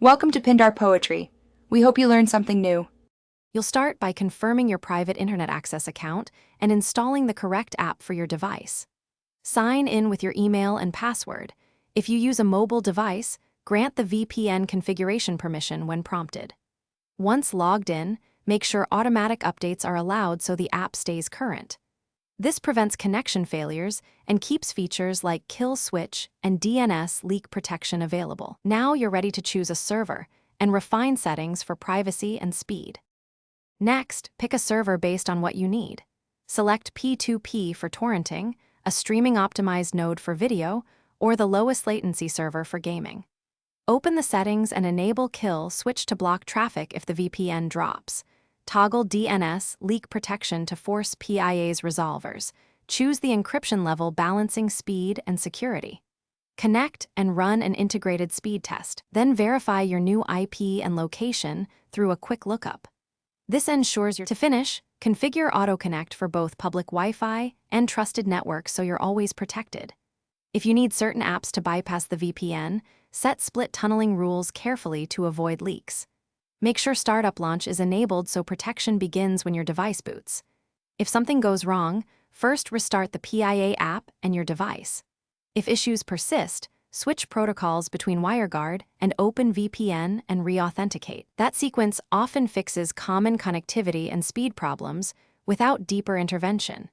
Welcome to Pindar Poetry. We hope you learned something new. You'll start by confirming your private internet access account and installing the correct app for your device. Sign in with your email and password. If you use a mobile device, grant the VPN configuration permission when prompted. Once logged in, make sure automatic updates are allowed so the app stays current. This prevents connection failures and keeps features like kill switch and DNS leak protection available. Now you're ready to choose a server and refine settings for privacy and speed. Next, pick a server based on what you need. Select P2P for torrenting, a streaming-optimized node for video, or the lowest latency server for gaming. Open the settings and enable kill switch to block traffic if the VPN drops. Toggle DNS leak protection to force PIA's resolvers. Choose the encryption level balancing speed and security. Connect and run an integrated speed test. Then verify your new IP and location through a quick lookup. This ensures to finish, configure AutoConnect for both public Wi-Fi and trusted networks so you're always protected. If you need certain apps to bypass the VPN, set split tunneling rules carefully to avoid leaks. Make sure Startup Launch is enabled so protection begins when your device boots. If something goes wrong, first restart the PIA app and your device. If issues persist, switch protocols between WireGuard and OpenVPN and re-authenticate. That sequence often fixes common connectivity and speed problems without deeper intervention.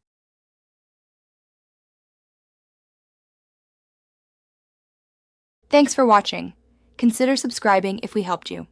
Thanks for watching. Consider subscribing if we helped you.